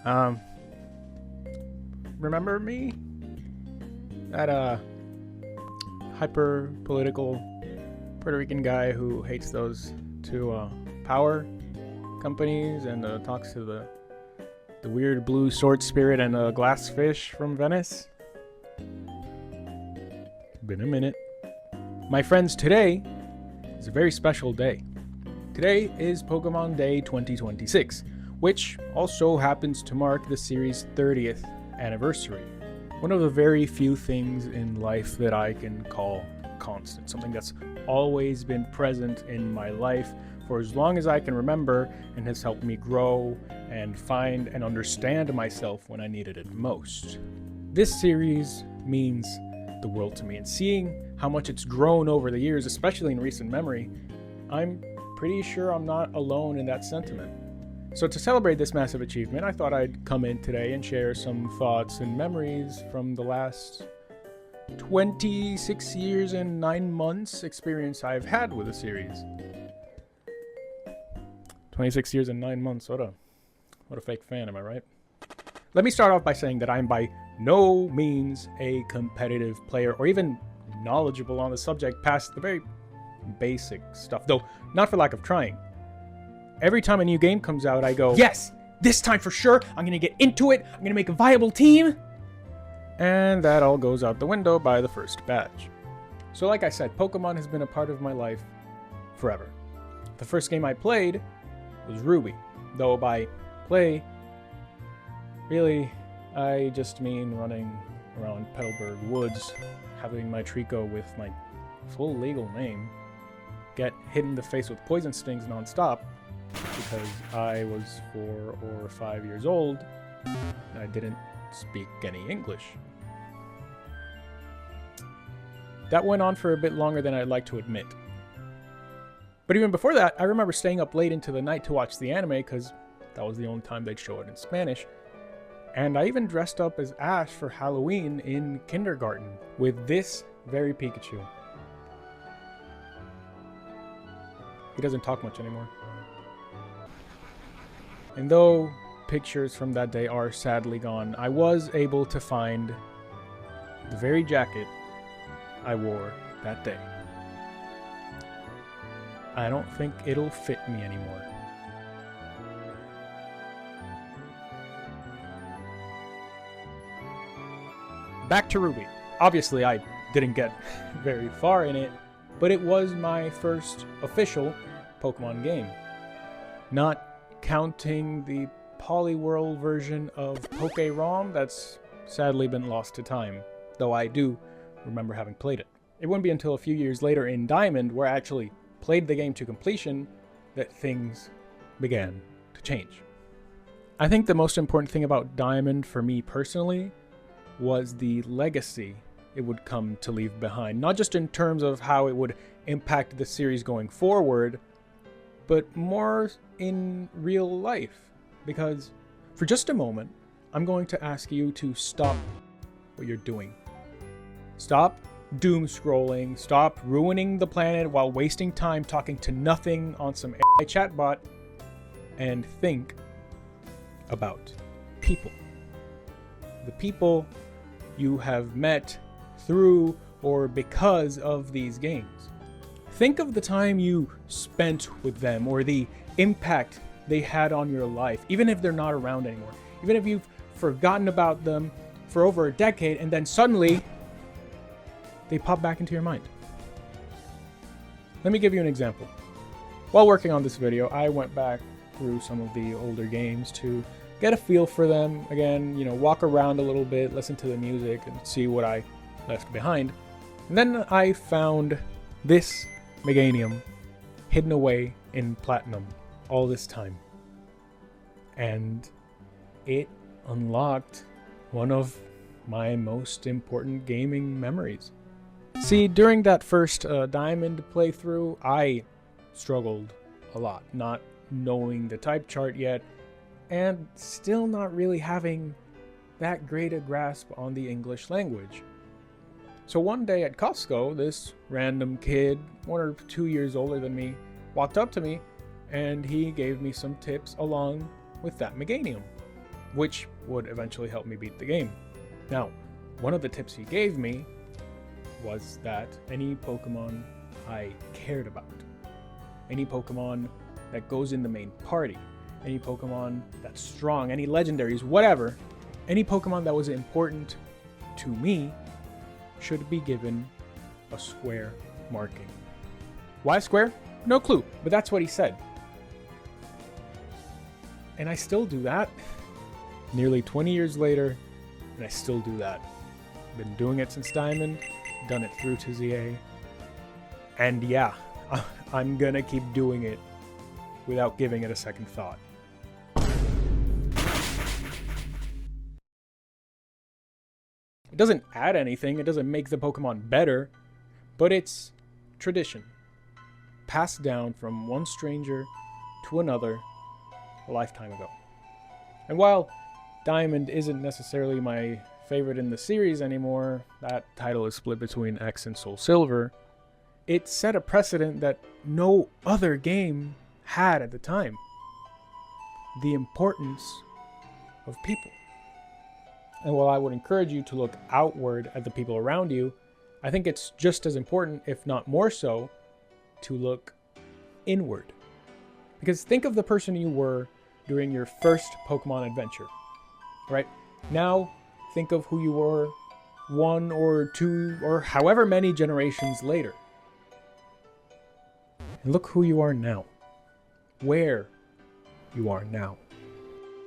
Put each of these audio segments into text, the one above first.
Um, remember me? That hyper political Puerto Rican guy who hates those two power companies and talks to the weird blue sword spirit and a glass fish from Venice? Been a minute. My friends, today is a very special day. Today is Pokemon Day 2026, which also happens to mark the series' 30th anniversary. One of the very few things in life that I can call constant, something that's always been present in my life for as long as I can remember and has helped me grow and find and understand myself when I needed it most. This series means the world to me, and seeing how much it's grown over the years, especially in recent memory, I'm pretty sure I'm not alone in that sentiment. So to celebrate this massive achievement, I thought I'd come in today and share some thoughts and memories from the last 26 years and 9 months experience I've had with the series. 26 years and 9 months, what a fake fan, am I right? Let me start off by saying that I'm by no means a competitive player or even knowledgeable on the subject past the very basic stuff, though not for lack of trying. Every time a new game comes out, I go, yes, this time for sure, I'm gonna get into it, I'm gonna make a viable team, and that all goes out the window by the first batch. So like I said, Pokemon has been a part of my life forever. The first game I played was Ruby, though by play, really, I just mean running around Petalburg Woods, having my Trico with my full legal name get hit in the face with poison stings non-stop because I was 4 or 5 years old and I didn't speak any English. That went on for a bit longer than I'd like to admit. But even before that, I remember staying up late into the night to watch the anime because that was the only time they'd show it in Spanish. And I even dressed up as Ash for Halloween in kindergarten with this very Pikachu. He doesn't talk much anymore. And though pictures from that day are sadly gone, I was able to find the very jacket I wore that day. I don't think it'll fit me anymore. Back to Ruby. Obviously, I didn't get very far in it, but it was my first official Pokemon game. Not counting the Poliwhirl version of Poké-ROM that's sadly been lost to time, though I do remember having played it. It wouldn't be until a few years later in Diamond, where I actually played the game to completion, that things began to change. I think the most important thing about Diamond for me personally was the legacy it would come to leave behind. Not just in terms of how it would impact the series going forward, but more in real life. Because for just a moment, I'm going to ask you to stop what you're doing. Stop doom scrolling, stop ruining the planet while wasting time talking to nothing on some AI chatbot, and think about people. The people you have met through or because of these games. Think of the time you spent with them or the impact they had on your life, even if they're not around anymore. Even if you've forgotten about them for over a decade and then suddenly they pop back into your mind. Let me give you an example. While working on this video, I went back through some of the older games to get a feel for them. Again, walk around a little bit, listen to the music, and see what I left behind. And then I found this Meganium hidden away in Platinum all this time. And it unlocked one of my most important gaming memories. See, during that first Diamond playthrough, I struggled a lot, not knowing the type chart yet, and still not really having that great a grasp on the English language. So one day at Costco, this random kid, 1 or 2 years older than me, walked up to me and he gave me some tips along with that Meganium. which would eventually help me beat the game. Now, one of the tips he gave me was that any Pokemon I cared about, any Pokemon that goes in the main party, any Pokemon that's strong, any legendaries, whatever, any Pokemon that was important to me should be given a square marking. Why square? No clue, but that's what he said. And I still do that. Nearly 20 years later, and I still do that. Been doing it since Diamond, done it through to ZA. And yeah, I'm gonna keep doing it without giving it a second thought. It doesn't add anything, it doesn't make the Pokemon better, but it's tradition. Passed down from one stranger to another a lifetime ago. And while Diamond isn't necessarily my favorite in the series anymore, that title is split between X and Soul Silver, it set a precedent that no other game had at the time. The importance of people. And while I would encourage you to look outward at the people around you, I think it's just as important, if not more so, to look inward. Because think of the person you were during your first Pokemon adventure, right? Now, think of who you were 1 or 2 or however many generations later. And look who you are now. Where you are now.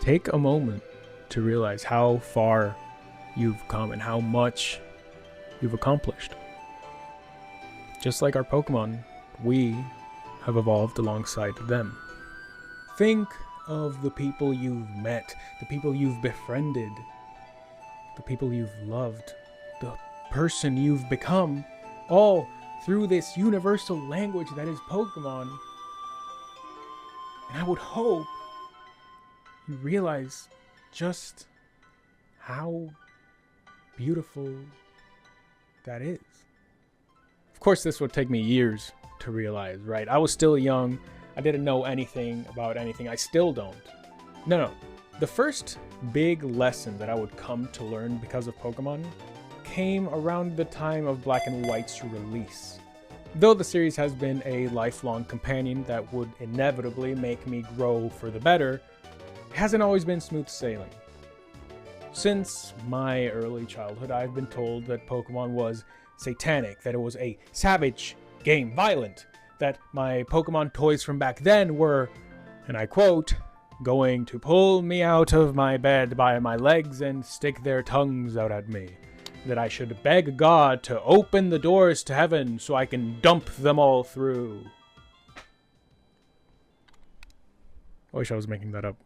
Take a moment to realize how far you've come and how much you've accomplished. Just like our Pokemon, we have evolved alongside them. Think of the people you've met, the people you've befriended, the people you've loved, the person you've become, all through this universal language that is Pokemon. And I would hope you realize just how beautiful that is. Of course, this would take me years to realize, right? I was still young. I didn't know anything about anything. I still don't. No. The first big lesson that I would come to learn because of Pokemon came around the time of Black and White's release. Though the series has been a lifelong companion that would inevitably make me grow for the better, it hasn't always been smooth sailing. Since my early childhood, I've been told that Pokemon was satanic, that it was a savage game, violent, that my Pokemon toys from back then were, and I quote, going to pull me out of my bed by my legs and stick their tongues out at me, that I should beg God to open the doors to heaven so I can dump them all through. I wish I was making that up.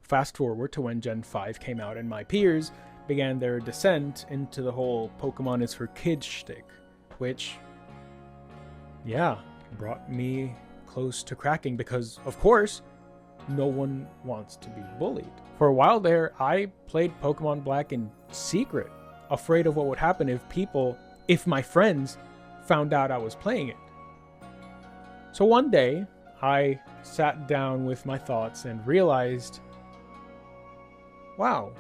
Fast forward to when Gen 5 came out and my peers began their descent into the whole Pokemon is for kids shtick, which, yeah, brought me close to cracking because, of course, no one wants to be bullied. For a while there, I played Pokemon Black in secret, afraid of what would happen if my friends found out I was playing it. So one day, I sat down with my thoughts and realized, wow,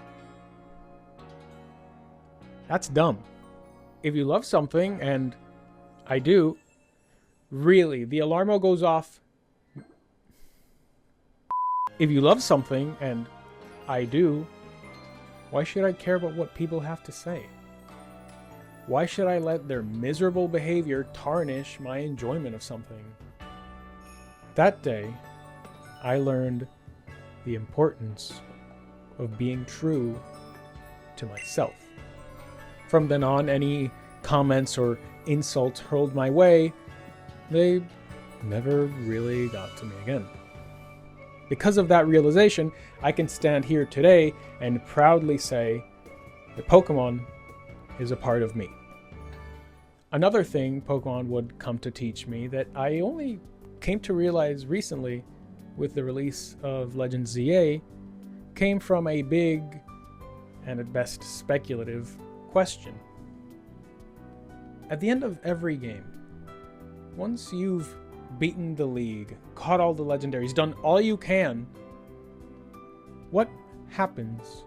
that's dumb. If you love something, and I do, really, the alarm goes off. If you love something, and I do, why should I care about what people have to say? Why should I let their miserable behavior tarnish my enjoyment of something? That day, I learned the importance of being true to myself. From then on, any comments or insults hurled my way, they never really got to me again. Because of that realization, I can stand here today and proudly say that Pokemon is a part of me. Another thing Pokemon would come to teach me that I only came to realize recently with the release of Legends ZA came from a big, and at best speculative, question. At the end of every game, once you've beaten the league, caught all the legendaries, done all you can, what happens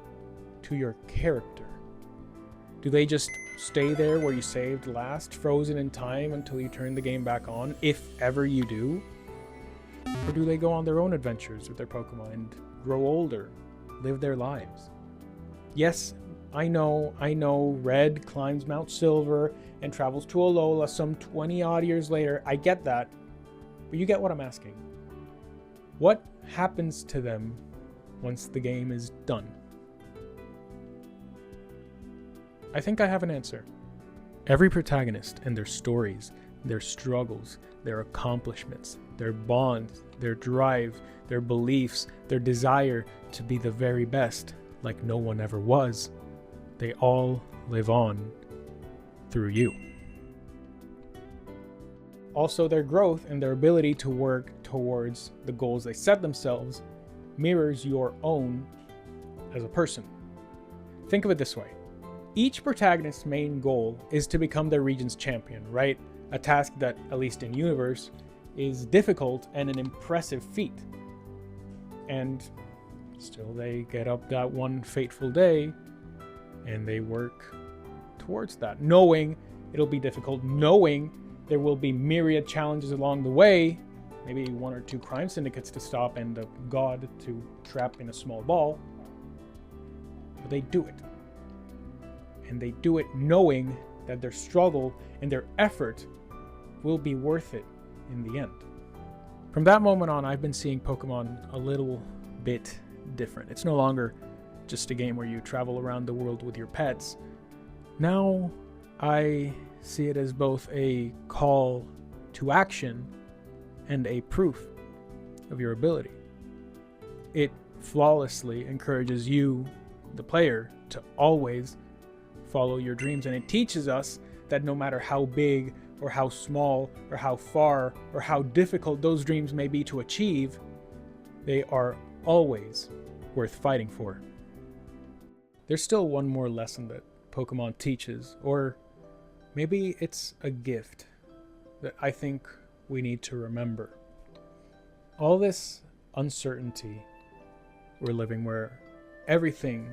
to your character? Do they just stay there where you saved last, frozen in time until you turn the game back on, if ever you do? Or do they go on their own adventures with their Pokemon and grow older, live their lives? Yes, I know, Red climbs Mount Silver and travels to Alola some 20 odd years later. I get that, but you get what I'm asking. What happens to them once the game is done? I think I have an answer. Every protagonist and their stories, their struggles, their accomplishments, their bonds, their drive, their beliefs, their desire to be the very best, like no one ever was, they all live on through you. Also, their growth and their ability to work towards the goals they set themselves mirrors your own as a person. Think of it this way. Each protagonist's main goal is to become their region's champion, right? A task that, at least in universe, is difficult and an impressive feat. And still they get up that one fateful day and they work towards that, knowing it'll be difficult, knowing there will be myriad challenges along the way, maybe 1 or 2 crime syndicates to stop and a god to trap in a small ball. But they do it. And they do it knowing that their struggle and their effort will be worth it in the end. From that moment on, I've been seeing Pokemon a little bit different. It's no longer just a game where you travel around the world with your pets. Now I see it as both a call to action and a proof of your ability. It flawlessly encourages you, the player, to always follow your dreams, and it teaches us that no matter how big or how small or how far or how difficult those dreams may be to achieve, they are always worth fighting for. There's still one more lesson that Pokemon teaches, or maybe it's a gift that I think we need to remember. All this uncertainty we're living, where everything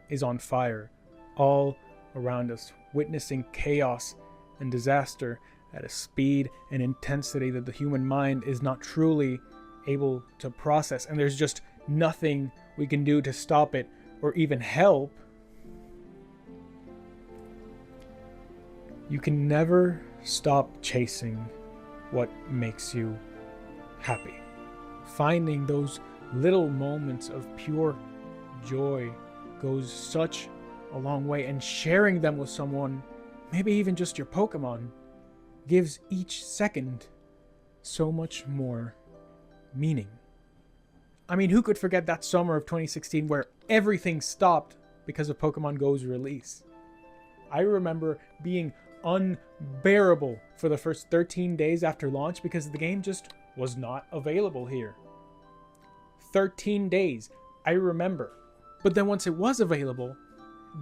is on fire all around us, witnessing chaos and disaster at a speed and intensity that the human mind is not truly able to process, and there's just nothing we can do to stop it or even help. You can never stop chasing what makes you happy. Finding those little moments of pure joy goes such a long way, and sharing them with someone, maybe even just your Pokemon, gives each second so much more meaning. I mean, who could forget that summer of 2016 where everything stopped because of Pokemon Go's release? I remember being unbearable for the first 13 days after launch because the game just was not available here. 13 days, I remember. But then once it was available,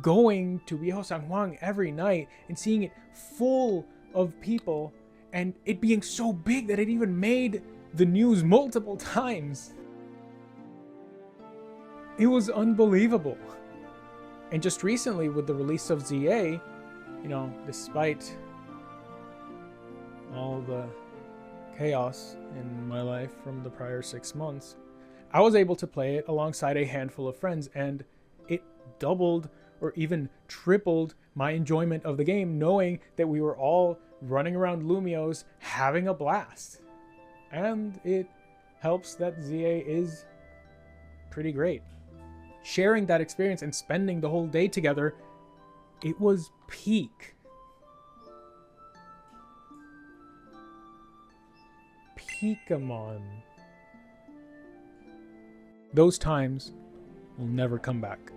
going to Viejo San Juan every night and seeing it full of people, and it being so big that it even made the news multiple times. It was unbelievable. And just recently with the release of ZA, despite all the chaos in my life from the prior 6 months, I was able to play it alongside a handful of friends, and it doubled or even tripled my enjoyment of the game, knowing that we were all running around Lumios having a blast. And it helps that ZA is pretty great. Sharing that experience and spending the whole day together, it was peak. Pokémon. Those times will never come back.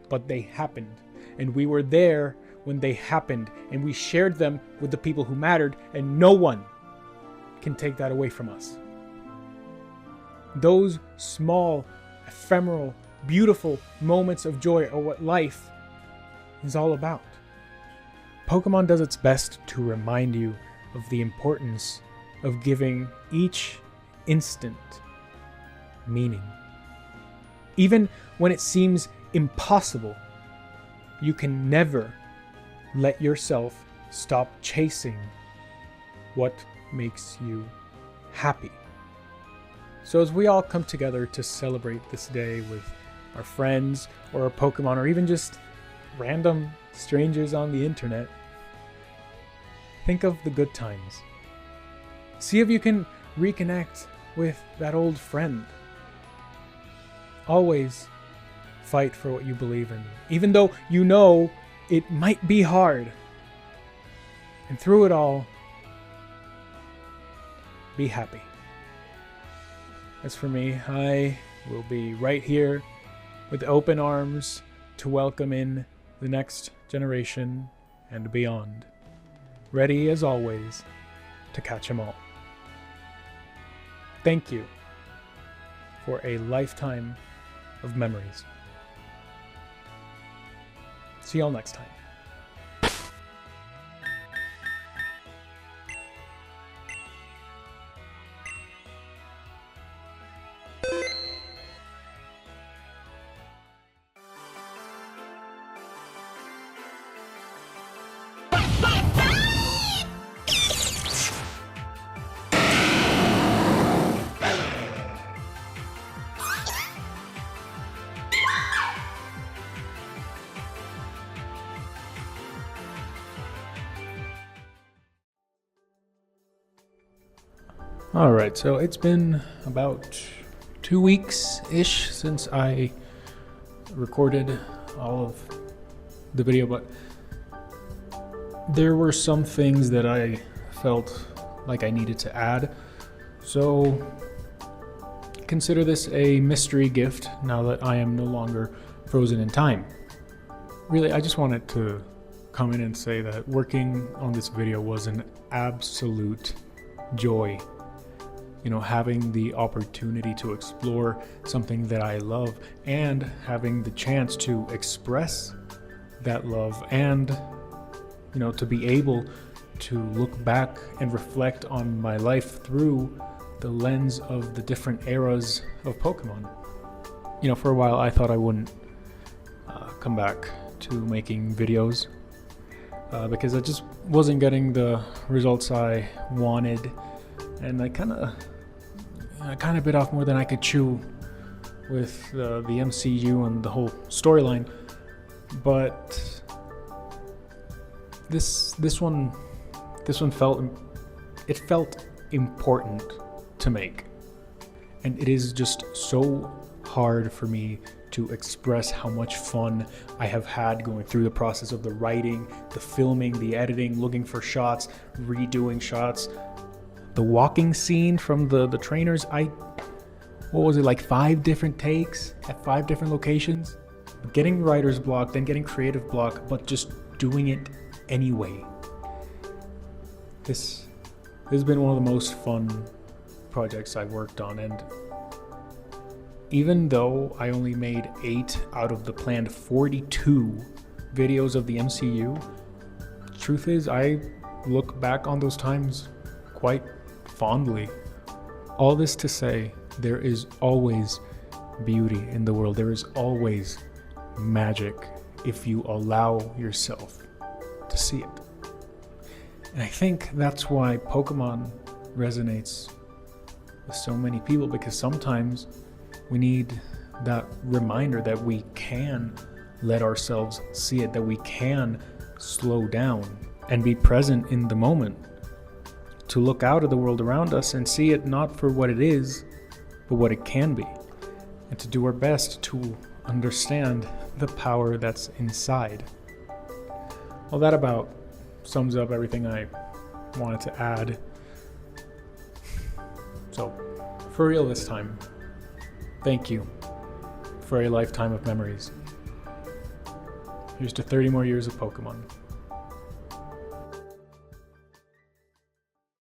But they happened, and we were there when they happened, and we shared them with the people who mattered, and no one can take that away from us. Those small, ephemeral, beautiful moments of joy are what life is all about. Pokemon does its best to remind you of the importance of giving each instant meaning. Even when it seems impossible, you can never let yourself stop chasing what makes you happy. So as we all come together to celebrate this day with our friends or our Pokemon or even just random strangers on the internet, think of the good times. See if you can reconnect with that old friend. Always fight for what you believe in, even though you know it might be hard. And through it all, be happy. As for me, I will be right here with open arms to welcome in the next generation and beyond. Ready as always to catch 'em all. Thank you for a lifetime of memories. See y'all next time. Alright, so it's been about 2 weeks-ish since I recorded all of the video, but there were some things that I felt like I needed to add. So consider this a mystery gift now that I am no longer frozen in time. Really, I just wanted to come in and say that working on this video was an absolute joy. You know, having the opportunity to explore something that I love and having the chance to express that love and, you know, to be able to look back and reflect on my life through the lens of the different eras of Pokemon. You know, for a while I thought I wouldn't come back to making videos because I just wasn't getting the results I wanted, and I kind of bit off more than I could chew with the MCU and the whole storyline. But this one felt important to make, and it is just so hard for me to express how much fun I have had going through the process of the writing, the filming, the editing, looking for shots, redoing shots. The walking scene from the trainers, what was it, like 5 different takes at 5 different locations? Getting writer's block, then getting creative block, but just doing it anyway. This has been one of the most fun projects I've worked on, and even though I only made 8 out of the planned 42 videos of the MCU, truth is I look back on those times quite fondly. All this to say, there is always beauty in the world. There is always magic if you allow yourself to see it. And I think that's why Pokemon resonates with so many people, because sometimes we need that reminder that we can let ourselves see it, that we can slow down and be present in the moment, to look out at the world around us and see it not for what it is, but what it can be, and to do our best to understand the power that's inside. Well, that about sums up everything I wanted to add. So, for real this time, thank you for a lifetime of memories. Here's to 30 more years of Pokemon.